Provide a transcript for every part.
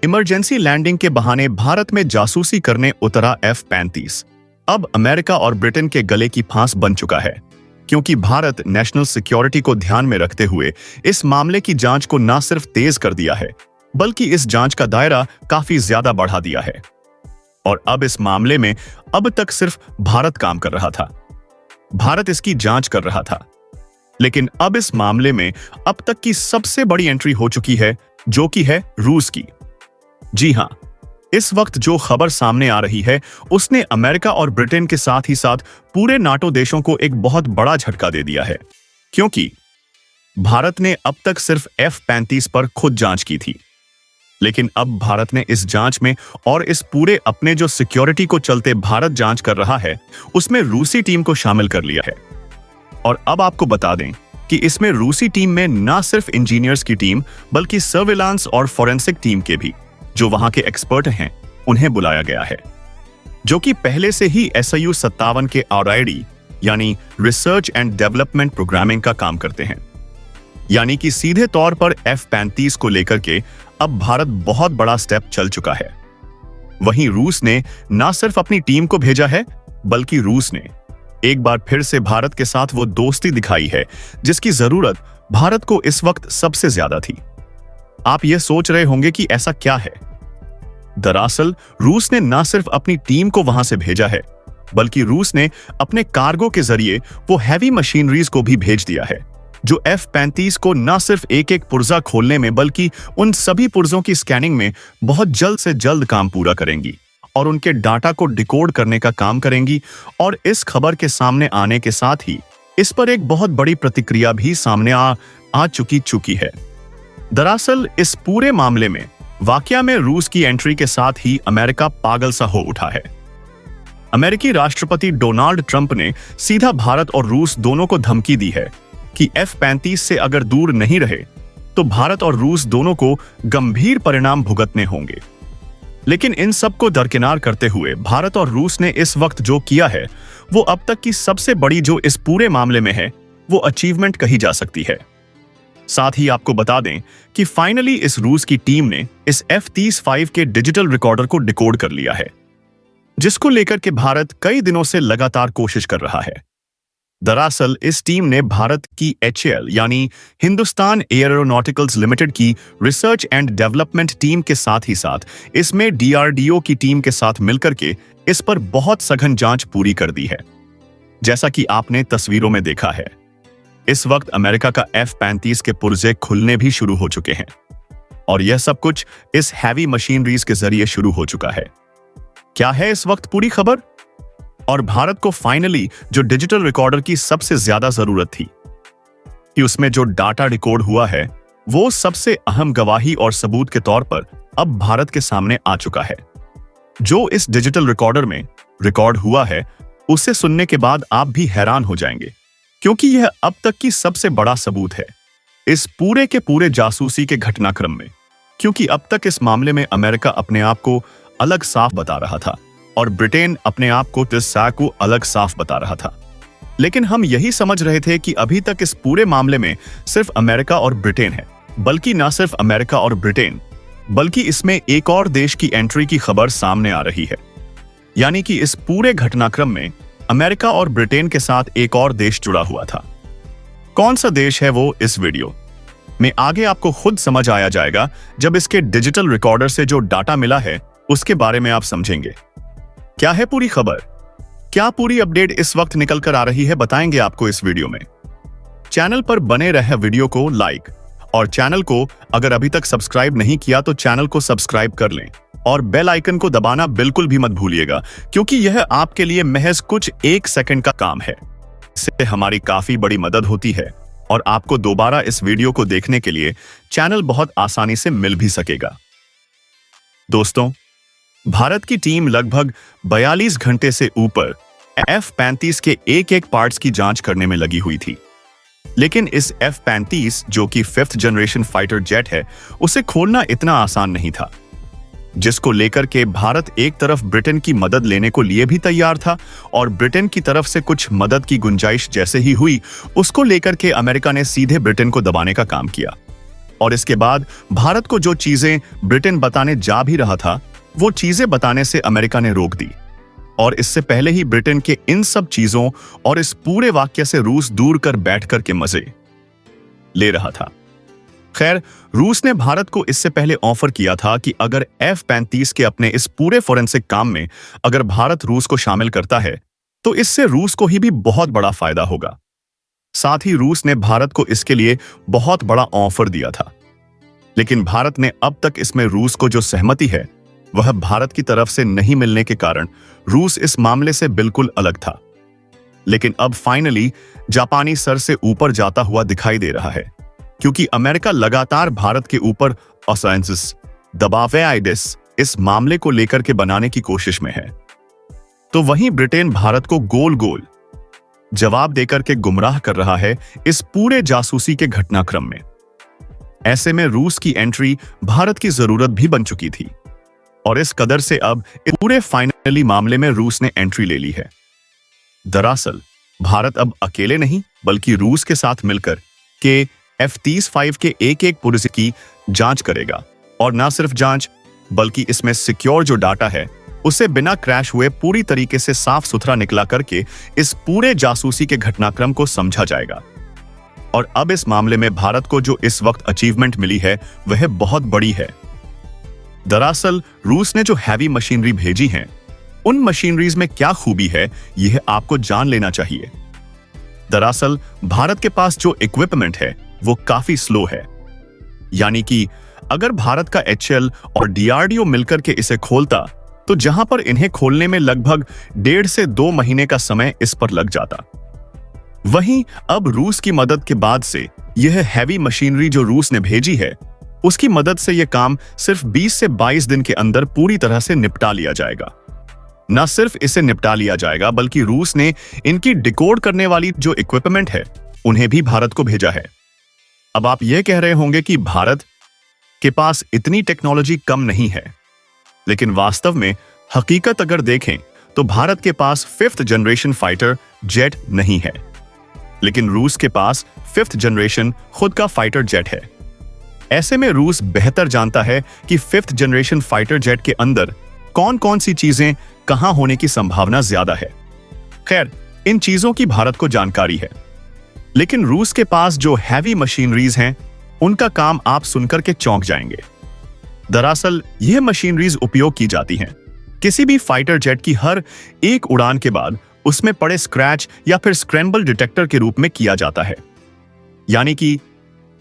Emergency landing के बहाने भारत में जासूसी करने उतरा F-35 अब अमेरिका और ब्रिटेन के गले की फांस बन चुका है, क्योंकि भारत नेशनल सिक्योरिटी को ध्यान में रखते हुए इस मामले की जांच को न सिर्फ तेज कर दिया है, बल्कि इस जांच का दायरा काफी ज्यादा बढ़ा दिया है। और अब इस मामले में अब तक सिर्फ भारत काम कर रहा था, भारत इसकी जांच कर रहा था, लेकिन अब इस मामले में अब तक की सबसे बड़ी एंट्री हो चुकी है, जो कि है रूस की। जी हां, इस वक्त जो खबर सामने आ रही है उसने अमेरिका और ब्रिटेन के साथ ही साथ पूरे नाटो देशों को एक बहुत बड़ा झटका दे दिया है, क्योंकि भारत ने अब तक सिर्फ F-35 पर खुद जांच की थी, लेकिन अब भारत ने इस जांच में और इस पूरे अपने जो सिक्योरिटी को चलते भारत जांच कर रहा है उसमें रूसी टीम को शामिल कर लिया है। और अब आपको बता दें कि इसमें रूसी टीम में न सिर्फ इंजीनियर्स की टीम बल्कि सर्विलांस और फॉरेंसिक टीम के भी जो वहां के एक्सपर्ट हैं उन्हें बुलाया गया है, जो कि पहले से ही SIU-57 के RID यानी रिसर्च एंड डेवलपमेंट प्रोग्रामिंग का काम करते हैं। यानी कि सीधे तौर पर F-35 को लेकर के अब भारत बहुत बड़ा स्टेप चल चुका है। वहीं रूस ने न सिर्फ अपनी टीम को भेजा है, बल्कि रूस ने एक बार फिर से भारत के साथ वो दोस्ती दिखाई है जिसकी जरूरत भारत को इस वक्त सबसे ज्यादा थी। आप ये सोच रहे होंगे कि ऐसा क्या है। दरअसल रूस ने न सिर्फ अपनी टीम को वहां से भेजा है, बल्कि रूस ने अपने कार्गो के जरिए वो हैवी मशीनरीज को भी भेज दिया है, जो F-35 को न सिर्फ एक एक पुर्जा खोलने में बल्कि उन सभी पुर्जों की स्कैनिंग में बहुत जल्द से जल्द काम पूरा करेंगी और उनके डाटा को डिकोड करने का काम करेंगी। और इस खबर के सामने आने के साथ ही इस पर एक बहुत बड़ी प्रतिक्रिया भी सामने आ चुकी है। दरअसल इस पूरे मामले में वाकया में रूस की एंट्री के साथ ही अमेरिका पागल सा हो उठा है। अमेरिकी राष्ट्रपति डोनाल्ड ट्रंप ने सीधा भारत और रूस दोनों को धमकी दी है कि F-35 से अगर दूर नहीं रहे तो भारत और रूस दोनों को गंभीर परिणाम भुगतने होंगे। लेकिन इन सब को दरकिनार करते हुए भारत और रूस ने इस वक्त जो किया है वो अब तक की सबसे बड़ी जो इस पूरे मामले में है वो अचीवमेंट कही जा सकती है। साथ ही आपको बता दें कि फाइनली इस रूस की टीम ने इस F-35 के डिजिटल रिकॉर्डर को डिकोड कर लिया है, जिसको लेकर के भारत कई दिनों से लगातार कोशिश कर रहा है। दरअसल इस टीम ने भारत की HAL यानी हिंदुस्तान एयरोनॉटिकल्स लिमिटेड की रिसर्च एंड डेवलपमेंट टीम के साथ ही साथ इसमें DRDO की टीम के साथ मिलकर के इस पर बहुत सघन जांच पूरी कर दी है। जैसा कि आपने तस्वीरों में देखा है, इस वक्त अमेरिका का F-35 के पुर्जे खुलने भी शुरू हो चुके हैं और यह सब कुछ इस हैवी मशीनरीज के जरिए शुरू हो चुका है। क्या है इस वक्त पूरी खबर? और भारत को फाइनली जो डिजिटल रिकॉर्डर की सबसे ज्यादा जरूरत थी कि उसमें जो डाटा रिकॉर्ड हुआ है वो सबसे अहम गवाही और सबूत के तौर पर अब भारत के सामने आ चुका है। जो इस डिजिटल रिकॉर्डर में रिकॉर्ड हुआ है उसे सुनने के बाद आप भी हैरान हो जाएंगे, क्योंकि यह अब तक की सबसे बड़ा सबूत है इस पूरे के पूरे जासूसी के घटनाक्रम में। क्योंकि अब तक इस मामले में अमेरिका अपने आप को अलग साफ बता रहा था और ब्रिटेन अपने आप को तिस्सा को अलग साफ बता रहा था, लेकिन हम यही समझ रहे थे कि अभी तक इस पूरे मामले में सिर्फ अमेरिका और ब्रिटेन है, बल्कि न सिर्फ अमेरिका और ब्रिटेन बल्कि इसमें एक और देश की एंट्री की खबर सामने आ रही है। यानी कि इस पूरे घटनाक्रम में अमेरिका और ब्रिटेन के साथ एक और देश जुड़ा हुआ था। कौन सा देश है वो इस वीडियो में आगे आपको खुद समझ आया जाएगा जब इसके डिजिटल रिकॉर्डर से जो डाटा मिला है उसके बारे में आप समझेंगे। क्या है पूरी खबर, क्या पूरी अपडेट इस वक्त निकल कर आ रही है, बताएंगे आपको इस वीडियो में। चैनल पर बने रहे वीडियो को लाइक और चैनल को अगर अभी तक सब्सक्राइब नहीं किया तो चैनल को सब्सक्राइब कर लें और बेल आइकन को दबाना बिल्कुल भी मत भूलिएगा, क्योंकि यह आपके लिए महज कुछ 1 सेकंड का काम है। इससे हमारी काफी बड़ी मदद होती है और आपको दोबारा इस वीडियो को देखने के लिए चैनल बहुत आसानी से मिल भी सकेगा। दोस्तों, भारत की टीम लगभग 42 घंटे से ऊपर F-35 के एक एक पार्ट्स की जांच करने में लगी हुई थी, लेकिन इस F-35 जो कि 5th जनरेशन फाइटर जेट है उसे खोलना इतना आसान नहीं था, जिसको लेकर के भारत एक तरफ ब्रिटेन की मदद लेने को लिए भी तैयार था और ब्रिटेन की तरफ से कुछ मदद की गुंजाइश जैसे ही हुई उसको लेकर के अमेरिका ने सीधे ब्रिटेन को दबाने का काम किया। और इसके बाद भारत को जो चीजें ब्रिटेन बताने जा भी रहा था, वो चीजें बताने से अमेरिका ने रोक दी। और इससे पहले ही ब्रिटेन के इन सब चीजों और इस पूरे वाक्य से रूस दूर कर बैठकर के मजे ले रहा था। खैर, रूस ने भारत को इससे पहले ऑफर किया था कि अगर F-35 के अपने इस पूरे फोरेंसिक काम में अगर भारत रूस को शामिल करता है तो इससे रूस को ही भी बहुत बड़ा फायदा होगा। साथ ही रूस ने भारत को इसके लिए बहुत बड़ा ऑफर दिया था, लेकिन भारत ने अब तक इसमें रूस को जो सहमति है वह भारत की तरफ से नहीं मिलने के कारण रूस इस मामले से बिल्कुल अलग था। लेकिन अब फाइनली जापानी सर से ऊपर जाता हुआ दिखाई दे रहा है, क्योंकि अमेरिका लगातार भारत के ऊपर असाइंसिस दबाव इस मामले को लेकर के बनाने की कोशिश में है। तो वहीं ब्रिटेन भारत को गोल गोल जवाब देकर के गुमराह कर रहा है इस पूरे जासूसी के घटनाक्रम में। ऐसे में रूस की एंट्री भारत की जरूरत भी बन चुकी थी और इस कदर से अब इस पूरे फाइनली मामले में रूस ने एंट्री ले ली है। दरअसल भारत अब अकेले नहीं बल्कि रूस के साथ मिलकर के F-35 के एक पुर्जे की जांच करेगा, और ना सिर्फ जांच बल्कि इसमें सिक्योर जो डाटा है उसे बिना क्रैश हुए पूरी तरीके से साफ सुथरा निकला करके इस पूरे जासूसी के घटनाक्रम को समझा जाएगा। और अब इस मामले में भारत को जो इस वक्त अचीवमेंट मिली है वह बहुत बड़ी है। दरअसल रूस ने जो हैवी मशीनरी भेजी है, उन मशीनरीज में क्या खूबी है यह आपको जान लेना चाहिए। दरअसल भारत के पास जो इक्विपमेंट है वो काफी स्लो है, यानी कि अगर भारत का HL और DRDO मिलकर के इसे खोलता तो जहां पर इन्हें खोलने में लगभग 1.5 से 2 महीने का समय इस पर लग जाता, वहीं अब रूस की मदद के बाद से यह हैवी मशीनरी जो रूस ने भेजी है उसकी मदद से यह काम सिर्फ 20 से 22 दिन के अंदर पूरी तरह से निपटा लिया जाएगा। न सिर्फ इसे निपटा लिया जाएगा बल्कि रूस ने इनकी डिकोड करने वाली जो इक्विपमेंट है उन्हें भी भारत को भेजा है। अब आप यह कह रहे होंगे कि भारत के पास इतनी टेक्नोलॉजी कम नहीं है, लेकिन वास्तव में हकीकत अगर देखें तो भारत के पास 5th जनरेशन फाइटर जेट नहीं है, लेकिन रूस के पास 5th जनरेशन खुद का फाइटर जेट है। ऐसे में रूस बेहतर जानता है कि 5th जनरेशन फाइटर जेट के अंदर कौन कौन सी चीजें कहां होने की संभावना ज्यादा है। खैर, इन चीजों की भारत को जानकारी है, लेकिन रूस के पास जो हैवी मशीनरीज हैं उनका काम आप सुनकर के चौंक जाएंगे। दरअसल यह मशीनरीज उपयोग की जाती हैं किसी भी फाइटर जेट की हर एक उड़ान के बाद उसमें पड़े स्क्रैच या फिर स्क्रैम्बल डिटेक्टर के रूप में किया जाता है। यानी कि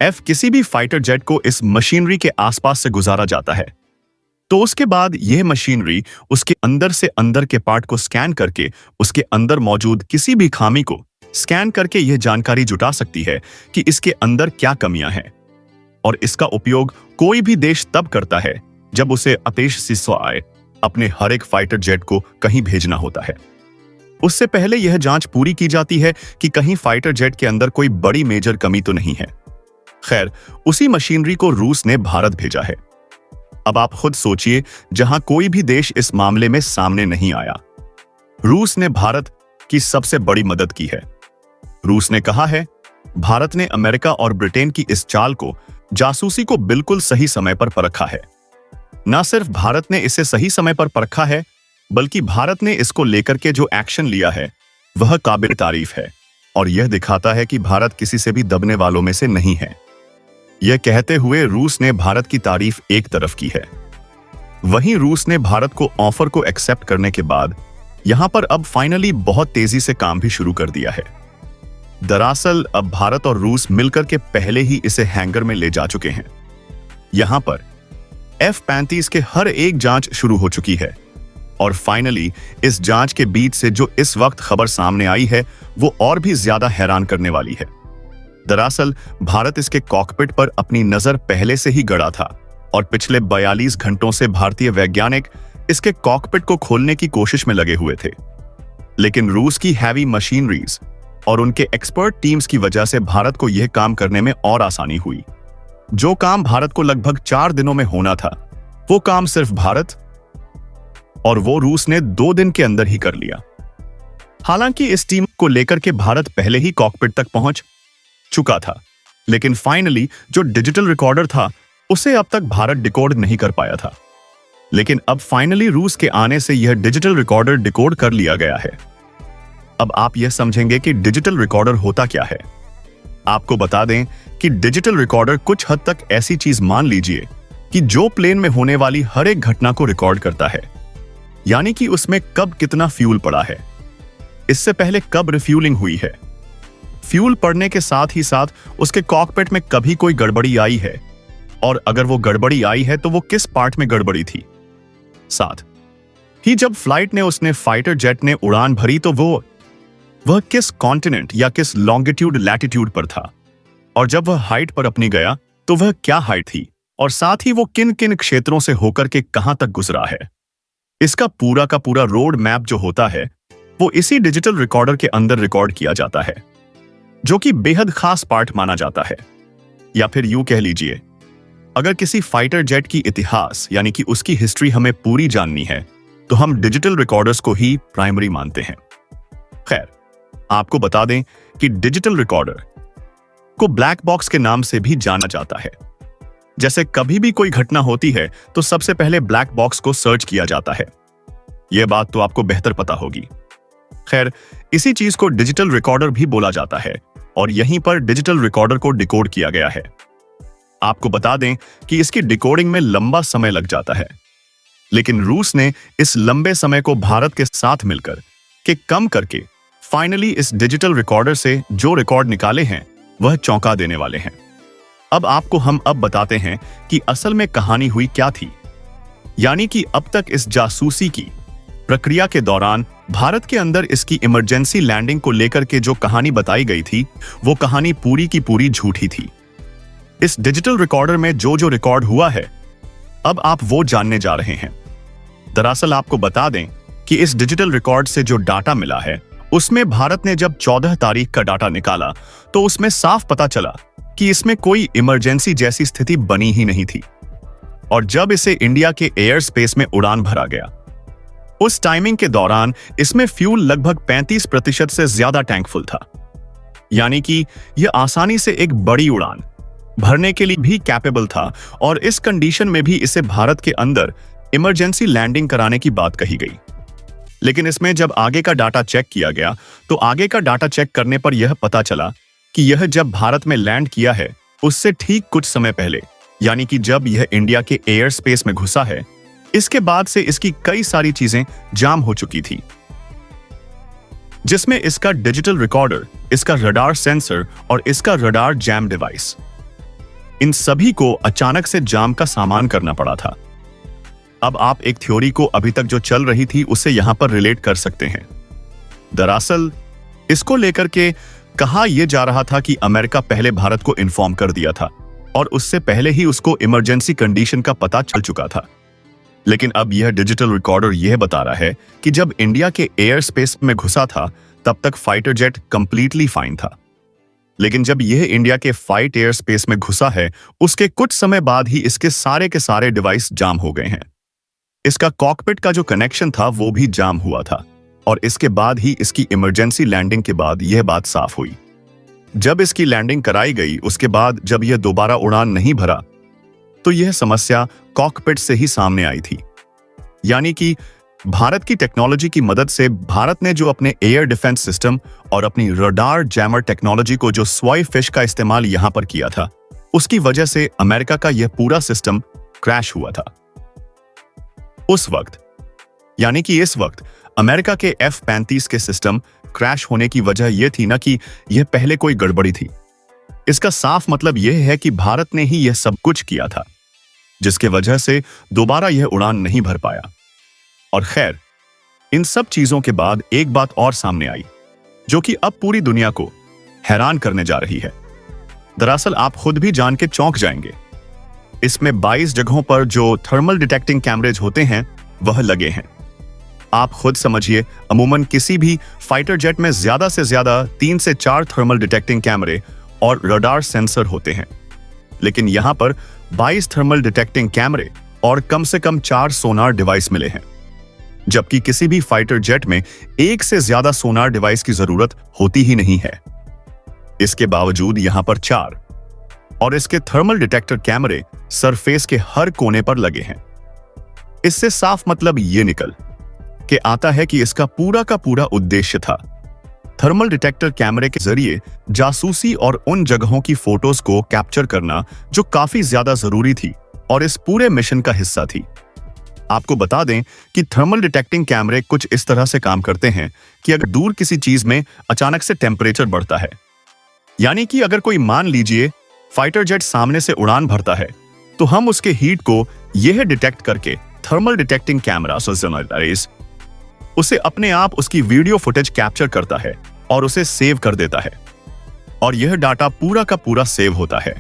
किसी भी फाइटर जेट को इस मशीनरी के आसपास से गुजारा जाता है, तो उसके बाद यह मशीनरी उसके अंदर से अंदर के पार्ट को स्कैन करके उसके अंदर मौजूद किसी भी खामी को स्कैन करके यह जानकारी जुटा सकती है कि इसके अंदर क्या कमियां हैं। और इसका उपयोग कोई भी देश तब करता है जब उसे आतिश आए अपने हर एक फाइटर जेट को कहीं भेजना होता है। उससे पहले यह जांच पूरी की जाती है कि कहीं फाइटर जेट के अंदर कोई बड़ी मेजर कमी तो नहीं है। खैर, उसी मशीनरी को रूस ने भारत भेजा है। अब आप खुद सोचिए, जहां कोई भी देश इस मामले में सामने नहीं आया, रूस ने भारत की सबसे बड़ी मदद की है। रूस ने कहा है भारत ने अमेरिका और ब्रिटेन की इस चाल को, जासूसी को बिल्कुल सही समय पर परखा है। न सिर्फ भारत ने इसे सही समय पर परखा है बल्कि भारत ने इसको लेकर के जो एक्शन लिया है वह काबिल तारीफ है, और यह दिखाता है कि भारत किसी से भी दबने वालों में से नहीं है। यह कहते हुए रूस ने भारत की तारीफ एक तरफ की है, वहीं रूस ने भारत को ऑफर को एक्सेप्ट करने के बाद यहां पर अब फाइनली बहुत तेजी से काम भी शुरू कर दिया है। दरअसल अब भारत और रूस मिलकर के पहले ही इसे हैंगर में ले जा चुके हैं। यहां पर F-35 के हर एक जांच शुरू हो चुकी है, और फाइनली इस जांच के बीच से जो इस वक्त खबर सामने आई है वो और भी ज्यादा हैरान करने वाली है। दरअसल भारत इसके कॉकपिट पर अपनी नजर पहले से ही गड़ा था और पिछले 42 घंटों से भारतीय वैज्ञानिक इसके कॉकपिट को खोलने की कोशिश में लगे हुए थे, लेकिन रूस की हैवी मशीनरीज और उनके एक्सपर्ट टीम्स की वजह से भारत को यह काम करने में और आसानी हुई। जो काम भारत को लगभग 4 दिनों में होना था वो काम सिर्फ भारत और वो रूस ने 2 दिन के अंदर ही कर लिया। हालांकि इस टीम को लेकर के भारत पहले ही कॉकपिट तक पहुंच चुका था, लेकिन फाइनली जो डिजिटल रिकॉर्डर था उसे अब तक भारत डिकोड नहीं कर पाया था। लेकिन अब फाइनली रूस के आने से यह डिजिटल रिकॉर्डर डिकोड कर लिया गया है। अब आप यह समझेंगे कि डिजिटल रिकॉर्डर होता क्या है। आपको बता दें कि डिजिटल रिकॉर्डर कुछ हद तक ऐसी चीज मान लीजिए कि जो प्लेन में होने वाली हर एक घटना को रिकॉर्ड करता है, यानी कि उसमें कब कितना फ्यूल पड़ा है, इससे पहले कब रिफ्यूलिंग हुई है, फ्यूल पड़ने के साथ ही साथ उसके कॉकपिट में कभी कोई गड़बड़ी आई है, और अगर वो गड़बड़ी आई है तो वो किस पार्ट में गड़बड़ी थी। साथ ही जब फ्लाइट ने उसने फाइटर जेट ने उड़ान भरी तो वह किस कॉन्टिनेंट या किस लॉन्गिट्यूड लैटिट्यूड पर था, और जब वह हाइट पर अपनी गया तो वह क्या हाइट थी, और साथ ही वो किन किन क्षेत्रों से होकर के कहां तक गुजरा है। इसका पूरा का पूरा रोड मैप जो होता है वो इसी डिजिटल रिकॉर्डर के अंदर रिकॉर्ड किया जाता है, जो कि बेहद खास पार्ट माना जाता है। या फिर यूं कह लीजिए, अगर किसी फाइटर जेट की इतिहास यानी कि उसकी हिस्ट्री हमें पूरी जाननी है तो हम डिजिटल रिकॉर्डर्स को ही प्राइमरी मानते हैं। खैर, आपको बता दें कि डिजिटल रिकॉर्डर को ब्लैक बॉक्स के नाम से भी जाना जाता है। जैसे कभी भी कोई घटना होती है तो सबसे पहले ब्लैक बॉक्स को सर्च किया जाता है। यह बात तो आपको बेहतर पता होगी। खैर, इसी चीज को डिजिटल रिकॉर्डर भी बोला जाता है, और यहीं पर डिजिटल रिकॉर्डर को डिकोड किया गया है। आपको बता दें कि इसकी डिकोडिंग में लंबा समय लग जाता है, लेकिन रूस ने इस लंबे समय को भारत के साथ मिलकर के कम करके फाइनली इस डिजिटल रिकॉर्डर से जो रिकॉर्ड निकाले हैं वह चौंका देने वाले हैं। अब आपको हम बताते हैं कि असल में कहानी हुई क्या थी। यानी कि अब तक इस जासूसी की प्रक्रिया के दौरान भारत के अंदर इसकी इमरजेंसी लैंडिंग को लेकर के जो कहानी बताई गई थी वो कहानी पूरी की पूरी झूठी थी। इस डिजिटल रिकॉर्डर में जो जो रिकॉर्ड हुआ है अब आप वो जानने जा रहे हैं। दरअसल आपको बता दें कि इस डिजिटल रिकॉर्ड से जो डाटा मिला है उसमें भारत ने जब 14 तारीख का डाटा निकाला तो उसमें साफ पता चला कि इसमें कोई इमरजेंसी जैसी स्थिति बनी ही नहीं थी। और जब इसे इंडिया के एयर स्पेस में उड़ान भरा गया उस टाइमिंग के दौरान इसमें फ्यूल लगभग 35% से ज्यादा टैंक फुल था। यानी कि यह आसानी से एक बड़ी उड़ान भरने के लिए भी कैपेबल था, और इस कंडीशन में भी इसे भारत के अंदर इमरजेंसी लैंडिंग कराने की बात कही गई। लेकिन इसमें जब आगे का डाटा चेक किया गया तो आगे का डाटा चेक करने पर यह पता चला कि यह जब भारत में लैंड किया है उससे ठीक कुछ समय पहले, यानी कि जब यह इंडिया के एयर स्पेस में घुसा है, इसके बाद से इसकी कई सारी चीजें जाम हो चुकी थी, जिसमें इसका डिजिटल रिकॉर्डर, इसका रडार सेंसर और इसका रडार जैम डिवाइस, इन सभी को अचानक से जाम का सामना करना पड़ा था। अब आप एक थ्योरी को अभी तक जो चल रही थी उसे यहां पर रिलेट कर सकते हैं। दरअसल इसको लेकर के कहा यह जा रहा था कि अमेरिका पहले भारत को इन्फॉर्म कर दिया था और उससे पहले ही उसको इमरजेंसी कंडीशन का पता चल चुका था। लेकिन अब यह डिजिटल रिकॉर्डर यह बता रहा है कि जब इंडिया के एयर स्पेस में घुसा था तब तक फाइटर जेट कंप्लीटली फाइन था, लेकिन जब यह इंडिया के फाइट एयर स्पेस में घुसा है उसके कुछ समय बाद ही इसके सारे के सारे डिवाइस जाम हो गए हैं। इसका कॉकपिट का जो कनेक्शन था वो भी जाम हुआ था, और इसके बाद ही इसकी इमरजेंसी लैंडिंग के बाद यह बात साफ हुई। जब इसकी लैंडिंग कराई गई उसके बाद जब यह दोबारा उड़ान नहीं भरा तो यह समस्या कॉकपिट से ही सामने आई थी। यानी कि भारत की टेक्नोलॉजी की मदद से भारत ने जो अपने एयर डिफेंस सिस्टम और अपनी रडार जैमर टेक्नोलॉजी को जो स्वाई फिश का इस्तेमाल यहां पर किया था, उसकी वजह से अमेरिका का यह पूरा सिस्टम क्रैश हुआ था। उस वक्त यानी कि इस वक्त अमेरिका के F-35 के सिस्टम क्रैश होने की वजह यह थी ना कि यह पहले कोई गड़बड़ी थी। इसका साफ मतलब यह है कि भारत ने ही यह सब कुछ किया था, जिसके वजह से दोबारा यह उड़ान नहीं भर पाया। और खैर, इन सब चीजों के बाद एक बात और सामने आई जो कि अब पूरी दुनिया को हैरान करने जा रही है। दरअसल आप खुद भी जान के चौंक जाएंगे। इसमें 22 जगहों पर जो थर्मल डिटेक्टिंग कैमरेज होते हैं वह लगे हैं। आप खुद समझिए, अमूमन किसी भी फाइटर जेट में ज्यादा से ज्यादा 3 से 4 थर्मल डिटेक्टिंग कैमरे और रडार सेंसर होते हैं, लेकिन यहां पर 22 थर्मल डिटेक्टिंग कैमरे और कम से कम 4 सोनार डिवाइस मिले हैं, जबकि किसी भी फाइटर जेट में एक से ज्यादा सोनार डिवाइस की जरूरत होती ही नहीं है। इसके बावजूद यहां पर 4 और इसके थर्मल डिटेक्टर कैमरे सरफेस के हर कोने पर लगे हैं। इससे साफ मतलब ये निकल के आता है कि इसका पूरा का पूरा उद्देश्य था थर्मल डिटेक्टर कैमरे के जरिए जासूसी और उन जगहों की फोटोज को कैप्चर करना जो काफी ज्यादा जरूरी थी और इस पूरे मिशन का हिस्सा थी। आपको बता दें कि थर्मल डिटेक्टिंग कैमरे कुछ इस तरह से काम करते हैं कि अगर दूर किसी चीज में अचानक से टेम्परेचर बढ़ता है, यानी कि अगर कोई मान लीजिए फाइटर जेट सामने से उड़ान भरता है, तो हम उसके हीट को यह डिटेक्ट करके थर्मल डिटेक्टिंग कैमरा उसे अपने आप उसकी वीडियो फुटेज कैप्चर करता है और उसे सेव कर देता है, और यह डाटा पूरा का पूरा सेव होता है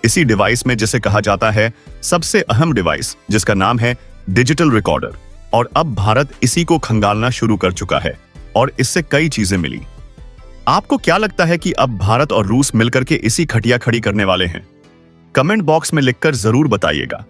इसी डिवाइस में, जिसे कहा जाता है सबसे अहम डिवाइस, जिसका नाम है डिजिटल रिकॉर्डर। और अब भारत इसी को खंगालना शुरू कर चुका है और इससे कई चीजें मिली। आपको क्या लगता है कि अब भारत और रूस मिलकर के इसी खटिया खड़ी करने वाले हैं? कमेंट बॉक्स में लिखकर जरूर बताइएगा।